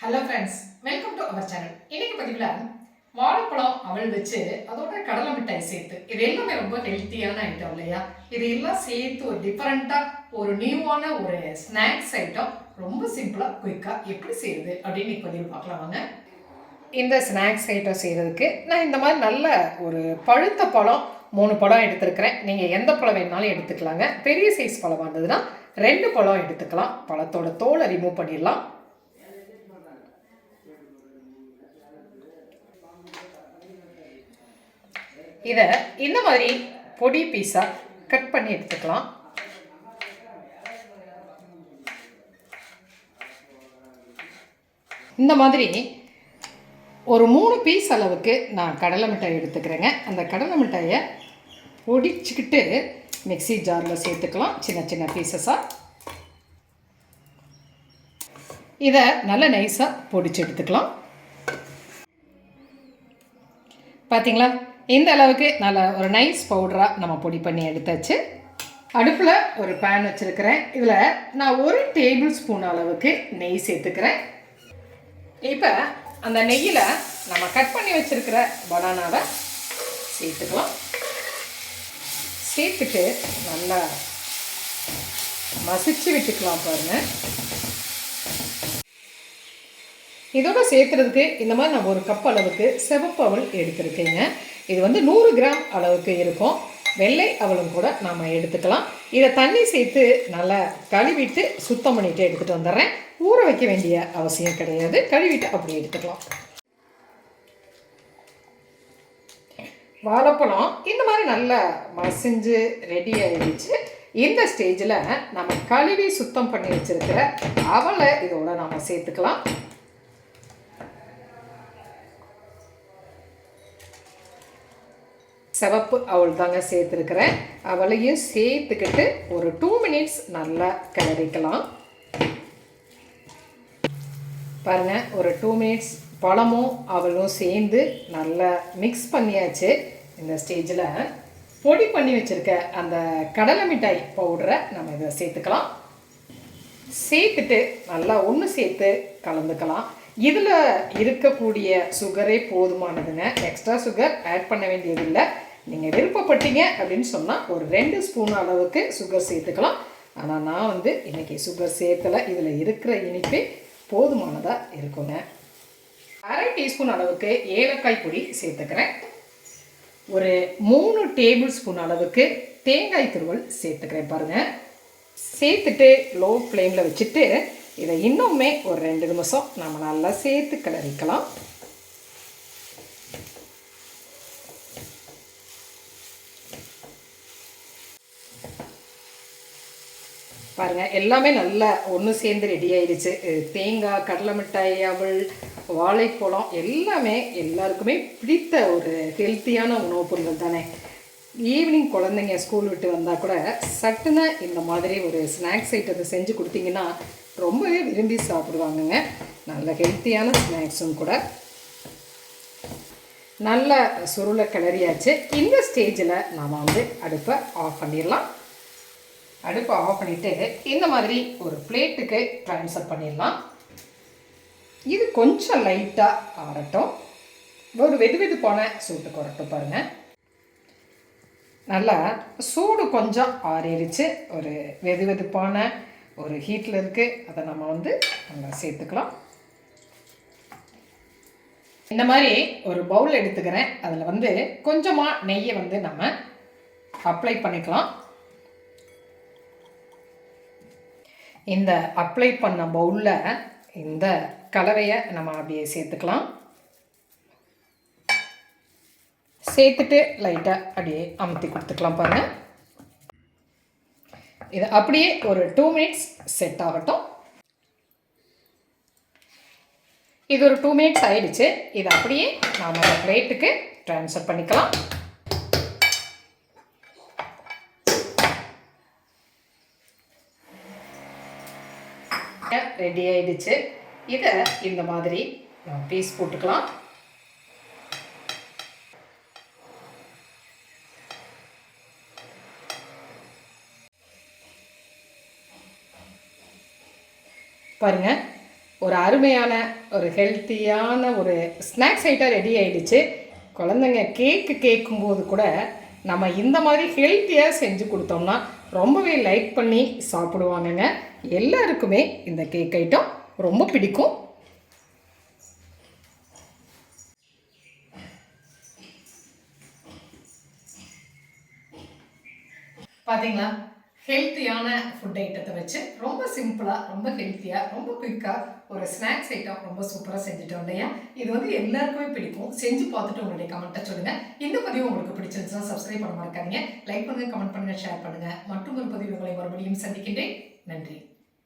Hello friends, welcome to our channel. இன்னைக்கு பதிவில் வாழைப்பழம் அவள் வச்சு அதோட கடலை மிட்டாய் சேர்த்து இது எல்லாமே ரொம்ப ஹெல்த்தியான ஐட்டம் இல்லையா? இது எல்லாம் சேர்த்து ஒரு டிஃப்ரெண்ட்டாக ஒரு நியூவான ஒரு ஸ்நாக்ஸ் ஐட்டம் ரொம்ப சிம்பிளாக குயிக்காக எப்படி செய்யுது அப்படின்னு பதிவு பார்க்கலாம் வாங்க. இந்த ஸ்நாக்ஸ் ஐட்டம் செய்கிறதுக்கு நான் இந்த மாதிரி நல்ல ஒரு பழுத்த பழம் 3 பழம் எடுத்துருக்கிறேன். நீங்கள் எந்த பழம் வேணாலும் எடுத்துக்கலாங்க. பெரிய சைஸ் பழம் வந்ததுன்னா 2 பழம் எடுத்துக்கலாம். பழத்தோட தோலை ரிமூவ் பண்ணிடலாம். இதை இந்த மாதிரி பொடி பீஸாக கட் பண்ணி எடுத்துக்கலாம். இந்த மாதிரி ஒரு 3 பீஸ் அளவுக்கு நான் கடலை மிட்டாய் எடுத்துக்கிறேங்க. அந்த கடலை மிட்டாயை பொடிச்சுக்கிட்டு மிக்ஸி ஜாரில் சேர்த்துக்கலாம் சின்ன சின்ன பீசஸாக. இதை நல்ல நைஸாக பொடிச்சு எடுத்துக்கலாம். பார்த்தீங்களா, இந்த அளவுக்கு நல்ல ஒரு நைஸ் பவுடராக நம்ம பொடி பண்ணி எடுத்தாச்சு. அடுப்பில் ஒரு பேன் வச்சுருக்கிறேன். இதில் நான் 1 டேபிள் ஸ்பூன் அளவுக்கு நெய் சேர்த்துக்கிறேன். இப்போ அந்த நெய்யில் நம்ம கட் பண்ணி வச்சுருக்கிற பனானாவை சேர்த்துக்கலாம். சேர்த்துட்டு நல்லா மசிச்சு விட்டுக்கலாம். பாருங்கள், இதோட சேர்த்துறதுக்கு இந்த மாதிரி நான் 1 கப் அளவுக்கு சிவப்பு அவல் எடுத்துருக்கேங்க. இது 100 கிராம் அளவுக்கு இருக்கும். வெள்ளை அவலும் கூட நாம் எடுத்துக்கலாம். இதை தண்ணி சேர்த்து நல்லா கழுவிட்டு சுத்தம் பண்ணிவிட்டு எடுத்துகிட்டு வந்துடுறேன். ஊற வைக்க வேண்டிய அவசியம் கிடையாது. கழுவிட்டு அப்படி எடுத்துக்கலாம். வாழைப்பழம் இந்த மாதிரி நல்லா மசிஞ்சு ரெடி ஆகிடுச்சு. இந்த ஸ்டேஜில் நம்ம கழுவி சுத்தம் பண்ணி வச்சுருக்கிற அவலை இதோட நாம் சேர்த்துக்கலாம். சிவப்பு அவள் தாங்க சேர்த்துருக்கிறேன். அவளையும் சேர்த்துக்கிட்டு ஒரு 2 மினிட்ஸ் நல்லா கிளறிக்கலாம். பாருங்கள், ஒரு 2 மினிட்ஸ் பழமும் அவளும் சேர்ந்து நல்லா மிக்ஸ் பண்ணியாச்சு. இந்த ஸ்டேஜில் பொடி பண்ணி வச்சுருக்க அந்த கடலை மிட்டாய் பவுடரை நம்ம இதை சேர்த்துக்கலாம். சேர்த்துட்டு நல்லா ஒன்று சேர்த்து கலந்துக்கலாம். இதில் இருக்கக்கூடிய சுகரே போதுமானதுங்க. எக்ஸ்ட்ரா சுகர் ஆட் பண்ண வேண்டியதில்லை. நீங்கள் விருப்பப்பட்டீங்க அப்படின்னு சொன்னால் ஒரு 2 ஸ்பூன் அளவுக்கு சுகர் சேர்த்துக்கலாம். ஆனால் நான் இன்றைக்கி சுகர் சேர்த்தலை. இதில் இருக்கிற இனிப்பே போதுமானதாக இருக்குங்க. 1/2 டீஸ்பூன் அளவுக்கு ஏலக்காய் பொடி சேர்த்துக்கிறேன். ஒரு 3 டேபிள் ஸ்பூன் அளவுக்கு தேங்காய் துருவல் சேர்த்துக்கிறேன். பாருங்கள், சேர்த்துட்டு லோ ஃப்ளேமில் வச்சுட்டு இதை இன்னுமே ஒரு 2 நிமிஷம் நம்ம நல்லா சேர்த்து கிளறிக்கலாம். பாருங்கள், எல்லாமே நல்லா ஒன்று சேர்ந்து ரெடி ஆயிடுச்சு. தேங்காய், கடலை மிட்டாய், அவல், வாழைப்பழம் எல்லாமே எல்லாருக்குமே பிடித்த ஒரு ஹெல்த்தியான உணவுப் பொருட்கள் தானே. ஈவினிங் குழந்தைங்க ஸ்கூல் விட்டு வந்தால் கூட சட்டுன்னு இந்த மாதிரி ஒரு ஸ்நாக்ஸ் ஐட்டத்தை செஞ்சு கொடுத்தீங்கன்னா ரொம்பவே விரும்பி சாப்பிடுவாங்கங்க. நல்ல ஹெல்த்தியான ஸ்நாக்ஸும் கூட. நல்ல சுருளை கிளறியாச்சு. இந்த ஸ்டேஜில் நாம் அடுப்பை ஆஃப் பண்ணிடலாம். அடுப்பை ஆஃப் பண்ணிவிட்டு இந்த மாதிரி ஒரு பிளேட்டுக்கு ட்ரான்ஸ்ஃபர் பண்ணிடலாம். இது கொஞ்சம் லைட்டாக ஆறட்டும். ஒரு வெதுவெதுப்பான சூட்டுக்கு வரட்டும். பாருங்கள், நல்லா சூடு கொஞ்சம் ஆறிடுச்சு. ஒரு வெதுவெதுப்பான ஒரு ஹீட்டில் இருக்குது. அதை நம்ம நல்லா சேர்த்துக்கலாம். இந்த மாதிரி ஒரு பவுல் எடுத்துக்கிறேன். அதில் கொஞ்சமாக நெய்யை நம்ம அப்ளை பண்ணிக்கலாம். இந்த அப்ளை பண்ண பவுலில் இந்த கலவையை நம்ம அப்படியே சேர்த்துக்கலாம். சேர்த்துட்டு லைட்டாக அப்படியே அமுத்தி கொடுத்துக்கலாம். பாருங்கள், இது அப்படியே ஒரு 2 மினிட்ஸ் செட் ஆகட்டும். இது ஒரு 2 மினிட்ஸ் ஆயிடுச்சு. இது அப்படியே நாம் அந்த பிளேட்டுக்கு ட்ரான்ஸ்ஃபர் பண்ணிக்கலாம். ரெடி ஆயிடுச்சு. இதை இந்த மாதிரி பீஸ் போட்டுக்கலாம். பாருங்கள், ஒரு அருமையான ஒரு ஹெல்த்தியான ஒரு ஸ்நாக்ஸ் ஐட்டம் ரெடி ஆகிடுச்சு. குழந்தைங்க கேட்கும்போது கூட நம்ம இந்த மாதிரி ஹெல்த்தியாக செஞ்சு கொடுத்தோம்னா ரொம்பவே லைக் பண்ணி சாப்பிடுவாங்கங்க. எல்லாருக்குமே இந்த கேக் ஐட்டம் ரொம்ப பிடிக்கும். பார்த்தீங்களா, ஹெல்த்தியான ஃபுட் ஐட்டத்தை வச்சு ரொம்ப சிம்பிளாக, ரொம்ப ஹெல்த்தியாக, ரொம்ப குயிக்காக ஒரு ஸ்நாக்ஸ் ஐட்டம் ரொம்ப சூப்பராக செஞ்சுட்டோம் இல்லையா? இது வந்து எல்லாருக்குமே பிடிக்கும். செஞ்சு பார்த்துட்டு உங்களுடைய கமெண்ட்டை சொல்லுங்கள். இந்த பதிவு உங்களுக்கு பிடிச்சிருந்துச்சுன்னா சப்ஸ்கிரைப் பண்ண மறக்காதீங்க. லைக் பண்ணுங்கள், கமெண்ட் பண்ணுங்கள், ஷேர் பண்ணுங்கள். மற்றும் ஒரு பதிவு உங்களை மறுபடியும் சந்திக்கின்றேன். நன்றி.